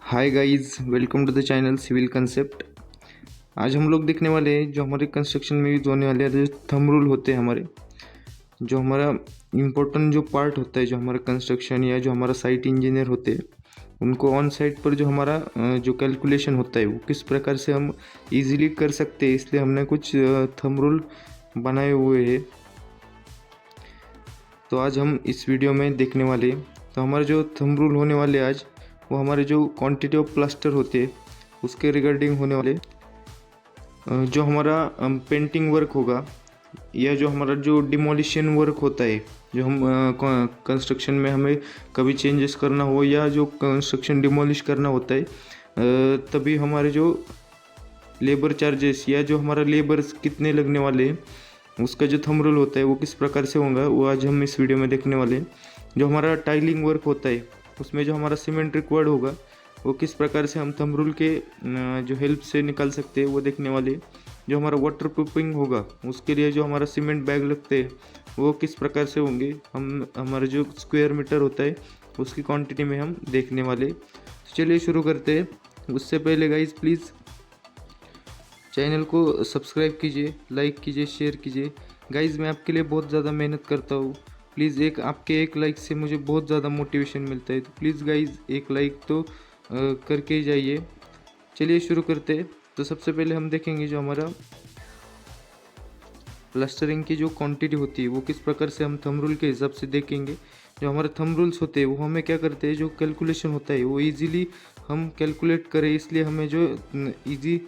Hi guys, welcome to the channel civil concept. आज हम लोग देखने वाले हैं जो हमारे कंस्ट्रक्शन में यूज होने वाले जो थंब रूल होते हैं हमारे, जो हमारा इम्पोर्टेंट जो पार्ट होता है जो हमारा कंस्ट्रक्शन या जो हमारा साइट इंजीनियर होते हैं उनको ऑन साइट पर जो हमारा जो कैलकुलेशन होता है वो किस प्रकार से हम इजीली कर सकते हैं, इसलिए हमने कुछ थंब रूल बनाए हुए हैं। तो आज हम इस वीडियो में देखने वाले हैं। तो हमारे जो थंब रूल होने वाले आज वो हमारे जो क्वांटिटी ऑफ प्लास्टर होते हैं उसके रिगार्डिंग होने वाले। जो हमारा पेंटिंग वर्क होगा या जो हमारा जो डिमोलिशन वर्क होता है, जो हम कंस्ट्रक्शन में हमें कभी चेंजेस करना हो या जो कंस्ट्रक्शन डिमोलिश करना होता है, तभी हमारे जो लेबर चार्जेस या जो हमारा लेबर्स कितने लगने वाले हैं उसका जो थंब रूल होता है वो किस प्रकार से होगा वो आज हम इस वीडियो में देखने वाले हैं। जो हमारा टाइलिंग वर्क होता है उसमें जो हमारा सीमेंट रिक्वायर्ड होगा वो किस प्रकार से हम थंब रूल के जो हेल्प से निकाल सकते हैं वो देखने वाले। जो हमारा वाटर प्रूफिंग होगा उसके लिए जो हमारा सीमेंट बैग लगते हैं वो किस प्रकार से होंगे, हम हमारा जो स्क्वायर मीटर होता है उसकी क्वांटिटी में हम देखने वाले। तो चलिए शुरू करते हैं। उससे पहले गाइज प्लीज़ चैनल को सब्सक्राइब कीजिए, लाइक कीजिए, शेयर कीजिए। गाइज़ मैं आपके लिए बहुत ज़्यादा मेहनत करता हूँ, प्लीज़ आपके एक लाइक से मुझे बहुत ज़्यादा मोटिवेशन मिलता है, तो प्लीज़ गाइज़ एक लाइक तो करके ही जाइए। चलिए शुरू करते हैं। तो सबसे पहले हम देखेंगे जो हमारा प्लास्टरिंग की जो क्वांटिटी होती है वो किस प्रकार से हम थंब रूल के हिसाब से देखेंगे। जो हमारे थंब रूल्स होते हैं वो हमें क्या करते हैं, जो कैलकुलेशन होता है वो ईजीली हम कैलकुलेट करें, इसलिए हमें जो ईजी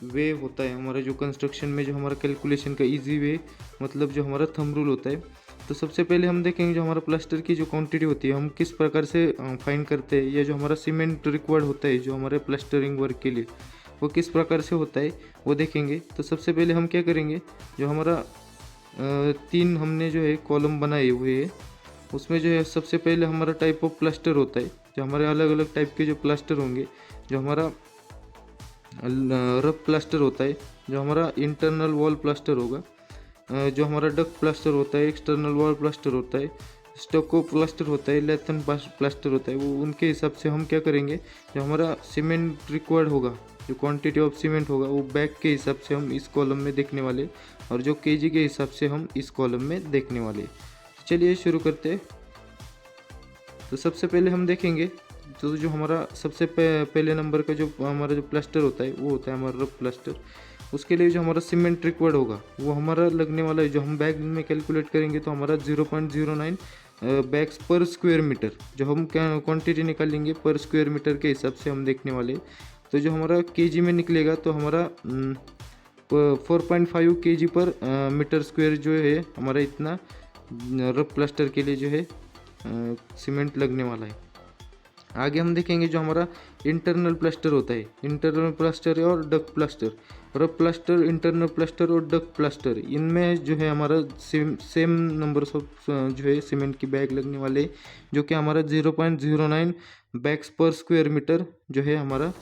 वे होता है हमारा जो कंस्ट्रक्शन में जो हमारा कैलकुलेशन का इजी वे मतलब जो हमारा थंब रूल होता है। तो सबसे पहले हम देखेंगे जो हमारा प्लास्टर की जो क्वांटिटी होती है हम किस प्रकार से फाइंड करते हैं, या जो हमारा सीमेंट रिक्वायर्ड होता है जो हमारे प्लास्टरिंग वर्क के लिए वो किस प्रकार से होता है वो देखेंगे। तो सबसे पहले हम क्या करेंगे, जो हमारा तीन हमने जो है कॉलम बनाए हुए हैं उसमें जो है सबसे पहले हमारा टाइप ऑफ प्लास्टर होता है, जो हमारे अलग अलग टाइप के जो प्लास्टर होंगे। जो हमारा रफ प्लास्टर होता है, जो हमारा इंटरनल वॉल प्लास्टर होगा, जो हमारा डक प्लास्टर होता है, एक्सटर्नल वॉल प्लास्टर होता है, स्टोको प्लास्टर होता है, लेथन प्लास्टर होता है। वो उनके हिसाब से हम क्या करेंगे, जो हमारा सीमेंट रिक्वायर्ड होगा, जो क्वांटिटी ऑफ सीमेंट होगा वो बैग के हिसाब से हम इस कॉलम में देखने वाले, और जो केजी के हिसाब से हम इस कॉलम में देखने वाले। चलिए शुरू करते हैं। तो सबसे पहले हम देखेंगे तो जो हमारा सबसे पहले नंबर का जो हमारा जो प्लास्टर होता है वो होता है हमारा रफ प्लास्टर। उसके लिए जो हमारा सीमेंट रिक्वायर्ड होगा वो हमारा लगने वाला है, जो हम बैग में कैलकुलेट करेंगे तो हमारा 0.09 बैग्स पर स्क्वायर मीटर, जो हम क्वांटिटी निकालेंगे पर स्क्वायर मीटर के हिसाब से हम देखने वाले। तो जो हमारा केजी में निकलेगा तो हमारा 4.5 केजी पर मीटर स्क्वायर जो है हमारा इतना रफ प्लास्टर के लिए जो है सीमेंट लगने वाला है। आगे हम देखेंगे जो हमारा इंटरनल प्लास्टर होता है, इंटरनल प्लास्टर और duck plaster. Rough plaster, internal plaster और डक प्लास्टर, इनमें जो है हमारा सेम नंबर ऑफ जो है सीमेंट की बैग लगने वाले, जो कि हमारा 0.09 बैग्स पर स्क्वायर मीटर जो है हमारा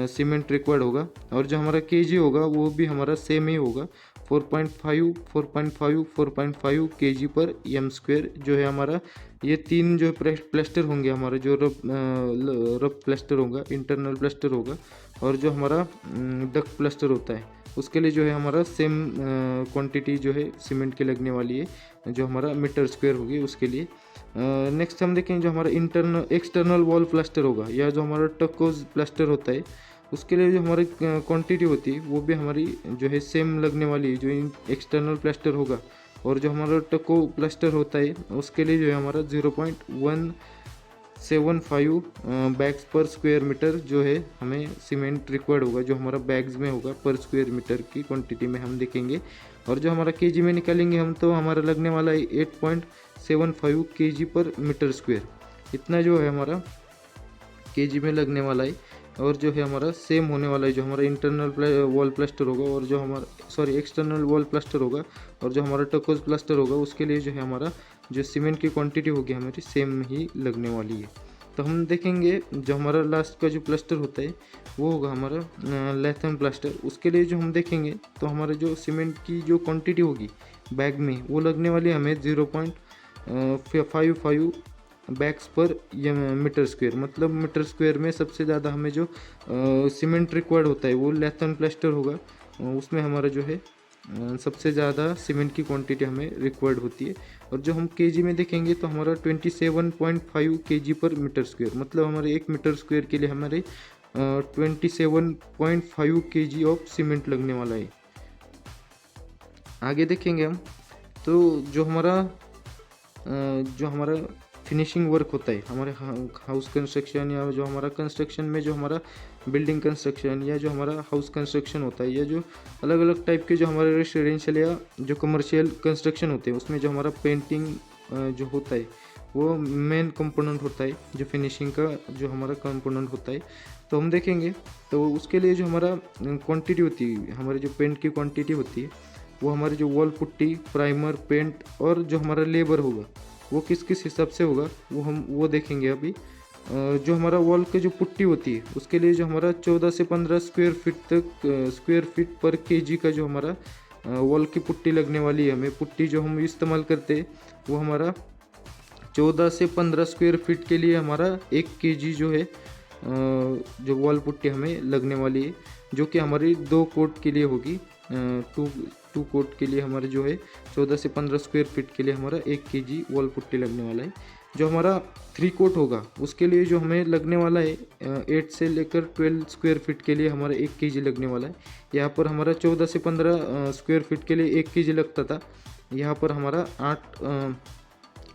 सीमेंट रिक्वायर्ड होगा। और जो हमारा केजी होगा वो भी हमारा सेम ही होगा, 4.5 केजी पर एम स्क्वायर जो है हमारा। ये तीन जो प्लास्टर होंगे हमारा, जो रफ प्लास्टर होगा, इंटरनल प्लास्टर होगा, और जो हमारा डक प्लास्टर होता है उसके लिए जो है हमारा सेम क्वांटिटी जो है सीमेंट की लगने वाली है, जो हमारा मीटर स्क्वायर होगी उसके लिए। नेक्स्ट हम देखेंगे जो हमारा एक्सटर्नल वॉल प्लास्टर होगा या जो हमारा टकोज प्लास्टर होता है उसके लिए जो हमारी क्वांटिटी होती है वो भी हमारी जो है सेम लगने वाली है, जो एक्सटर्नल प्लास्टर होगा। और जो हमारा टको प्लास्टर होता है उसके लिए जो है हमारा 0.175 बैग्स पर स्क्वायर मीटर जो है हमें सीमेंट रिक्वायर्ड होगा, जो हमारा बैग्स में होगा पर स्क्वायर मीटर की क्वांटिटी में हम देखेंगे। और जो हमारा केजी में निकालेंगे हम तो हमारा लगने वाला है 8.75 केजी पर मीटर स्क्वायर, इतना जो है हमारा केजी में लगने वाला है। और जो है हमारा सेम होने वाला है, जो हमारा इंटरनल वॉल प्लास्टर होगा और जो हमारा एक्सटर्नल वॉल प्लास्टर होगा और जो हमारा टकोज प्लास्टर होगा उसके लिए जो है हमारा जो सीमेंट की क्वांटिटी होगी हमारी सेम ही लगने वाली है। तो हम देखेंगे जो हमारा लास्ट का जो प्लास्टर होता है वो होगा हमारा लेथन प्लास्टर। उसके लिए जो हम देखेंगे तो हमारा जो सीमेंट की जो क्वांटिटी होगी बैग में वो लगने वाली हमें 0.55 बैग्स पर मीटर स्क्वायर, मतलब मीटर स्क्वायर में सबसे ज़्यादा हमें जो सीमेंट रिक्वायर्ड होता है वो लैथन प्लास्टर होगा। उसमें हमारा जो है सबसे ज़्यादा सीमेंट की क्वांटिटी हमें रिक्वायर्ड होती है। और जो हम केजी में देखेंगे तो हमारा 27.5 केजी पर मीटर स्क्वायर, मतलब हमारे 1 मीटर स्क्वायर के लिए हमारे 27.5 केजी ऑफ सीमेंट लगने वाला है। आगे देखेंगे हम तो जो हमारा फिनिशिंग वर्क होता है हमारे हाउस कंस्ट्रक्शन, या जो हमारा कंस्ट्रक्शन में जो हमारा बिल्डिंग कंस्ट्रक्शन या जो हमारा हाउस कंस्ट्रक्शन होता है, या जो अलग अलग टाइप के जो हमारे रेसिडेंशियल या जो कमर्शियल कंस्ट्रक्शन होते हैं, उसमें जो हमारा पेंटिंग जो होता है वो मेन कंपोनेंट होता है, जो फिनिशिंग का जो हमारा कंपोनेंट होता है। तो हम देखेंगे तो उसके लिए जो हमारा क्वांटिटी होती है, हमारे जो पेंट की क्वांटिटी होती है, वो हमारी जो वॉल पुट्टी, प्राइमर, पेंट और जो हमारा लेबर होगा वो किस किस हिसाब से होगा वो देखेंगे अभी। जो हमारा वॉल की जो पुट्टी होती है उसके लिए जो हमारा 14 से 15 स्क्वायर फीट पर केजी का जो हमारा वॉल की पुट्टी लगने वाली है, हमें पुट्टी जो हम इस्तेमाल करते हैं वो हमारा 14 से 15 स्क्वायर फीट के लिए हमारा 1 केजी जो है जो वॉल पुट्टी हमें लगने वाली है, जो कि हमारी 2 कोट के लिए होगी। टू कोट के लिए हमारे जो है 14 से 15 स्क्वायर फीट के लिए हमारा 1 केजी वॉल पुट्टी लगने वाला है। जो हमारा 3 कोट होगा उसके लिए जो हमें लगने वाला है 8 से लेकर 12 स्क्वायर फीट के लिए हमारा 1 केजी लगने वाला है। यहाँ पर हमारा 14 से 15 स्क्वायर फीट के लिए 1 केजी लगता था, यहाँ पर हमारा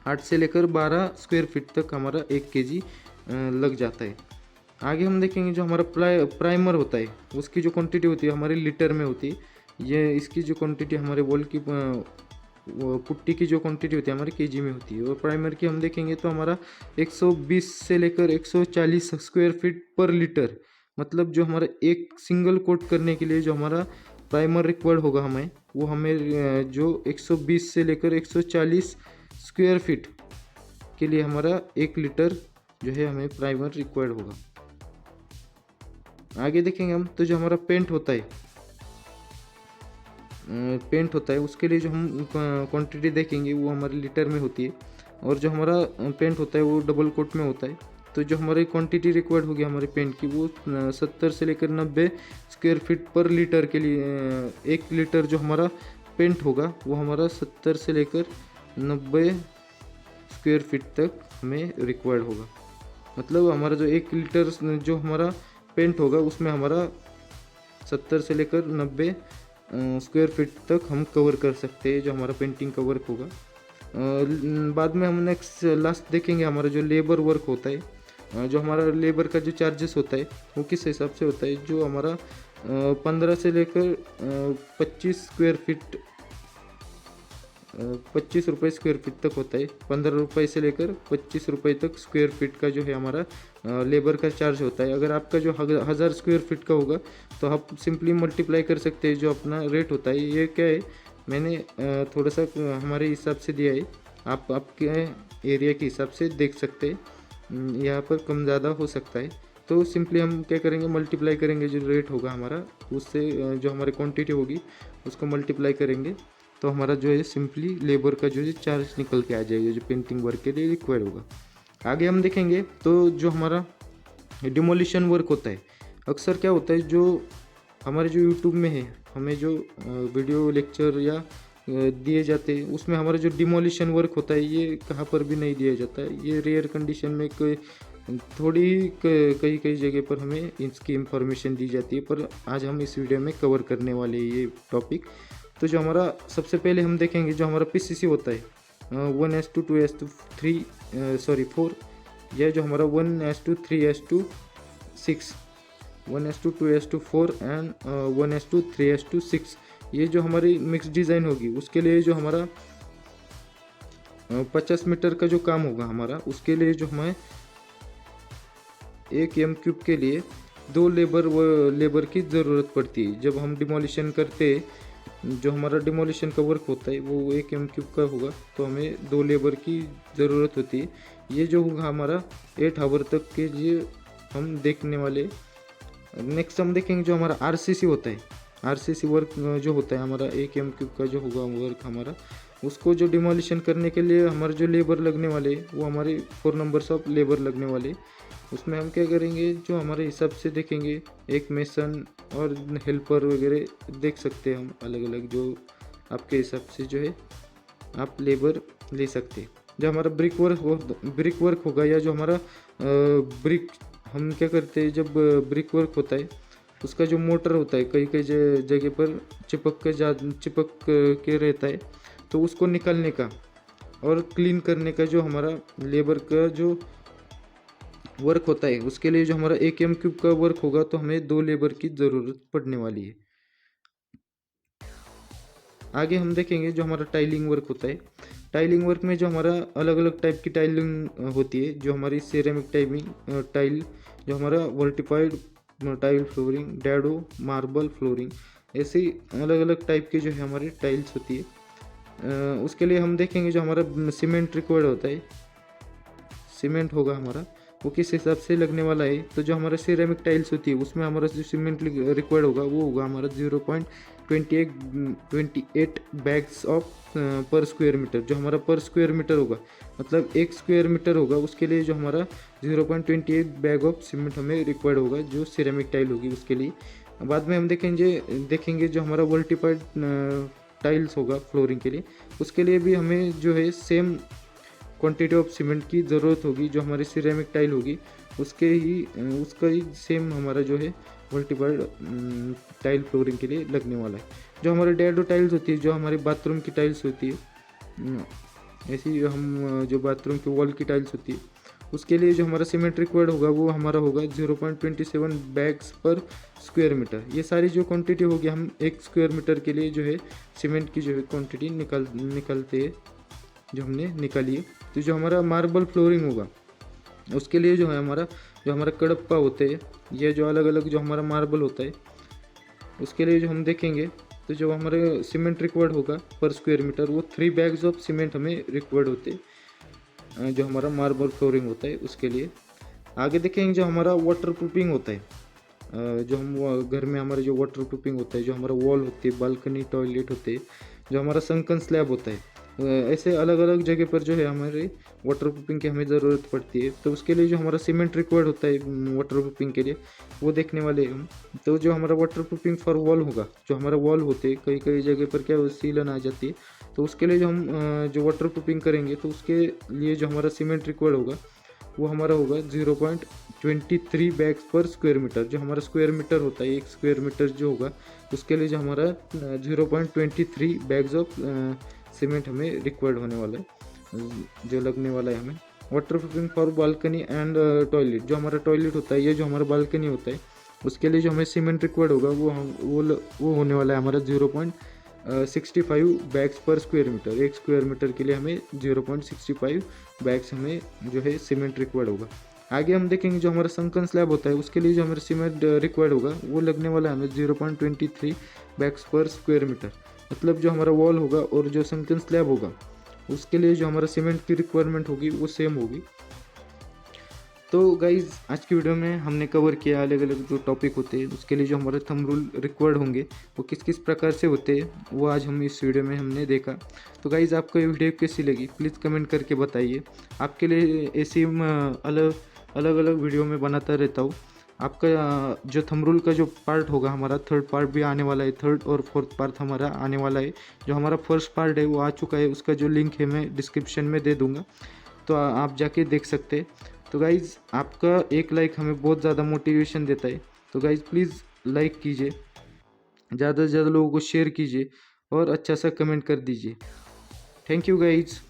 8 से लेकर 12 स्क्वायर फीट तक हमारा 1 केजी लग जाता है। आगे हम देखेंगे जो हमारा प्राइमर होता है उसकी जो क्वांटिटी होती है हमारे लीटर में होती है। ये इसकी जो क्वांटिटी हमारे वॉल की पुट्टी की जो क्वांटिटी होती है हमारे केजी में होती है। और प्राइमर की हम देखेंगे तो हमारा 120 से लेकर 140 स्क्वायर फीट पर लीटर, मतलब जो हमारा एक सिंगल कोट करने के लिए जो हमारा प्राइमर रिक्वायर्ड होगा वो हमें जो 120 से लेकर 140 स्क्वायर फीट के लिए हमारा 1 लीटर जो है हमें प्राइमर रिक्वायर्ड होगा। आगे देखेंगे हम तो जो हमारा पेंट होता है उसके लिए जो हम क्वांटिटी देखेंगे वो हमारे लीटर में होती है। और जो हमारा पेंट होता है वो डबल कोट में होता है। तो जो हमारी क्वांटिटी रिक्वायर्ड होगी हमारे पेंट की वो 70 से लेकर 90 स्क्वायर फीट पर लीटर के लिए 1 लीटर जो हमारा पेंट होगा वो हमारा 70 से लेकर 90 स्क्वायर फीट तक हमें रिक्वायर्ड होगा। मतलब हमारा जो 1 लीटर जो हमारा पेंट होगा उसमें हमारा 70 से लेकर 90 स्क्वायर फीट तक हम कवर कर सकते हैं जो हमारा पेंटिंग का वर्क होगा। बाद में हम नेक्स्ट लास्ट देखेंगे हमारा जो लेबर वर्क होता है। जो हमारा लेबर का जो चार्जेस होता है वो किस हिसाब से होता है, जो हमारा 15 से लेकर 25 स्क्वायर फीट 25 रुपये स्क्वायर फीट तक होता है। 15 रुपये से लेकर 25 रुपये तक स्क्वायर फीट का जो है हमारा लेबर का चार्ज होता है। अगर आपका जो 1000 स्क्वायर फीट का होगा तो आप सिंपली मल्टीप्लाई कर सकते हैं जो अपना रेट होता है। ये क्या है, मैंने थोड़ा सा हमारे हिसाब से दिया है, आप आपके एरिया के हिसाब से देख सकते हैं, यहाँ पर कम ज़्यादा हो सकता है। तो सिंपली हम क्या करेंगे, मल्टीप्लाई करेंगे जो रेट होगा हमारा उससे जो हमारी क्वांटिटी होगी उसको मल्टीप्लाई करेंगे तो हमारा जो है सिंपली लेबर का जो है चार्ज निकल के आ जाएगा जो पेंटिंग वर्क के लिए रिक्वायर्ड होगा। आगे हम देखेंगे तो जो हमारा डिमोलिशन वर्क होता है, अक्सर क्या होता है जो हमारे जो यूट्यूब में है हमें जो वीडियो लेक्चर या दिए जाते हैं उसमें हमारा जो डिमोलिशन वर्क होता है ये कहाँ पर भी नहीं दिया जाता है। ये रेयर कंडीशन में कई जगह पर हमें इसकी इंफॉर्मेशन दी जाती है, पर आज हम इस वीडियो में कवर करने वाले हैं ये टॉपिक। तो जो हमारा सबसे पहले हम देखेंगे जो हमारा पीसीसी होता है 1:2 2:3 4, यह जो हमारा 1:3 3:6 1:2 2:4 एंड 1:3 3:6, ये जो हमारी मिक्स डिज़ाइन होगी उसके लिए जो हमारा 50 मीटर का जो काम होगा हमारा उसके लिए जो हमें 1 m³ के लिए 2 लेबर की ज़रूरत पड़ती है। जब हम डिमोलिशन करते हैं, जो हमारा डिमोलिशन का वर्क होता है वो 1 m³ का होगा तो हमें 2 लेबर की ज़रूरत होती है। ये जो होगा हमारा 8 आवर तक के लिए हम देखने वाले। नेक्स्ट हम देखेंगे जो हमारा RCC होता है। RCC वर्क जो होता है हमारा 1 m³ का जो होगा वर्क हमारा उसको जो डिमोलिशन करने के लिए हमारे जो लेबर लगने वाले वो हमारे 4 नंबर्स ऑफ लेबर लगने वाले, उसमें हम क्या करेंगे, जो हमारे हिसाब से देखेंगे, एक मेसन और हेल्पर वगैरह देख सकते हैं हम अलग अलग, जो आपके हिसाब से जो है आप लेबर ले सकते हैं। जो हमारा ब्रिक वर्क होगा, या जो हमारा ब्रिक, हम क्या करते हैं जब ब्रिक वर्क होता है उसका जो मोटर होता है कई कई जगह पर चिपक के रहता है, तो उसको निकालने का और क्लीन करने का जो हमारा लेबर का जो वर्क होता है, उसके लिए जो हमारा 1 m³ का वर्क होगा तो हमें 2 लेबर की ज़रूरत पड़ने वाली है। आगे हम देखेंगे जो हमारा टाइलिंग वर्क होता है। टाइलिंग वर्क में जो हमारा अलग अलग टाइप की टाइलिंग होती है, जो हमारी सेरेमिक टाइल, जो हमारा vitrified tile flooring, dado, marble flooring, ऐसे अलग अलग टाइप के जो है हमारी टाइल्स होती है। उसके लिए हम देखेंगे जो हमारा सीमेंट रिक्वायर्ड होता है, सीमेंट होगा हमारा वो किस हिसाब से लगने वाला है। तो जो हमारा सिरेमिक टाइल्स होती है उसमें हमारा जो सीमेंट रिक्वायर्ड होगा वो होगा हमारा 0.28 बैग्स ऑफ पर स्क्वायर मीटर। जो हमारा पर स्क्वायर मीटर होगा, मतलब 1 स्क्वायर मीटर होगा, उसके लिए जो हमारा 0.28 बैग ऑफ सीमेंट हमें रिक्वायर्ड होगा, जो सिरेमिक टाइल होगी उसके लिए। बाद में हम देखेंगे जो हमारा वर्टिफाइड टाइल्स होगा फ्लोरिंग के लिए, उसके लिए भी हमें जो है सेम क्वांटिटी ऑफ सीमेंट की ज़रूरत होगी। जो हमारी सिरेमिक टाइल होगी उसका ही सेम हमारा जो है मल्टीपल टाइल फ्लोरिंग के लिए लगने वाला है। जो हमारे डैडो टाइल्स होती है, जो हमारे बाथरूम की टाइल्स होती है, ऐसी हम जो बाथरूम की वॉल की टाइल्स होती है, उसके लिए जो हमारा सीमेंट रिक्वायर्ड होगा वो हमारा होगा 0.27 बैग्स पर स्क्वायर मीटर। ये सारी जो क्वांटिटी होगी, हम 1 स्क्वायर मीटर के लिए जो है सीमेंट की जो है क्वांटिटी निकालते हैं, जो हमने निकाली है। तो जो हमारा मार्बल फ्लोरिंग होगा उसके लिए जो हमारा कड़प्पा होते हैं, ये जो अलग अलग जो हमारा मार्बल होता है उसके लिए जो हम देखेंगे, तो जो हमारे सीमेंट रिक्वायर्ड होगा पर स्क्वायर मीटर वो 3 बैग्स ऑफ सीमेंट हमें रिक्वायर्ड होते हैं, जो हमारा मार्बल फ्लोरिंग होता है उसके लिए। आगे देखेंगे जो हमारा वाटर प्रूफिंग होता है, जो हम घर में हमारे जो वाटर प्रूफिंग होता है, जो हमारा वॉल होती है, बालकनी, टॉयलेट होते हैं, जो हमारा संकन स्लैब होता है, ऐसे अलग अलग जगह पर जो है हमारे वाटर प्रूफिंग की हमें ज़रूरत पड़ती है। तो उसके लिए जो हमारा सीमेंट रिक्वायर्ड होता है वाटर प्रूफिंग के लिए, वो देखने वाले हम। तो जो हमारा वाटर प्रूफिंग फॉर वॉल होगा, जो हमारा वॉल होते हैं कई कई जगह पर क्या सीलन आ जाती है, तो उसके लिए जो हम जो वाटर प्रूफिंग करेंगे तो उसके लिए जो हमारा सीमेंट रिक्वायर्ड होगा वो हमारा होगा 0.23 बैग्स पर स्क्वायर मीटर। जो हमारा स्क्वायर मीटर होता है, 1 स्क्वायर मीटर जो होगा उसके लिए जो हमारा 0.23 बैग्स ऑफ सीमेंट हमें रिक्वायर्ड होने वाला है, जो लगने वाला है हमें। Water proofing for balcony and toilet, जो हमारा टॉयलेट होता है, ये जो हमारा बालकनी होता है उसके लिए जो हमें सीमेंट रिक्वायर्ड होगा वो होने वाला है हमारा 0.65 बैग्स पर स्क्वायर मीटर। 1 स्क्वायर मीटर के लिए हमें 0.65 बैग्स हमें जो है सीमेंट रिक्वायर्ड होगा। आगे हम देखेंगे जो हमारा संकन स्लैब होता है उसके लिए जो हमारा सीमेंट रिक्वायर्ड होगा वो लगने वाला है हमें 0.23 बैग्स पर स्क्वायर मीटर। मतलब जो हमारा वॉल होगा और जो संकन स्लैब होगा उसके लिए जो हमारा सीमेंट की रिक्वायरमेंट होगी वो सेम होगी। तो गाइज़ आज की वीडियो में हमने कवर किया अलग अलग जो टॉपिक होते हैं उसके लिए जो हमारे थंब रूल रिक्वायर्ड होंगे वो किस किस प्रकार से होते हैं, वो आज हम इस वीडियो में हमने देखा। तो गाइज़ आपको ये वीडियो कैसी लगी प्लीज़ कमेंट करके बताइए। आपके लिए ऐसी अलग अलग वीडियो में बनाता रहता हूँ। आपका जो थंब रूल का जो पार्ट होगा हमारा 3rd पार्ट भी आने वाला है, 3rd और 4th पार्ट हमारा आने वाला है। जो हमारा 1st पार्ट है वो आ चुका है, उसका जो लिंक है मैं डिस्क्रिप्शन में दे दूँगा, तो आप जाके देख सकते हैं। तो गाइज़ आपका एक लाइक हमें बहुत ज़्यादा मोटिवेशन देता है, तो गाइज़ प्लीज़ लाइक कीजिए, ज़्यादा से ज़्यादा लोगों को शेयर कीजिए और अच्छा सा कमेंट कर दीजिए। Thank you guys.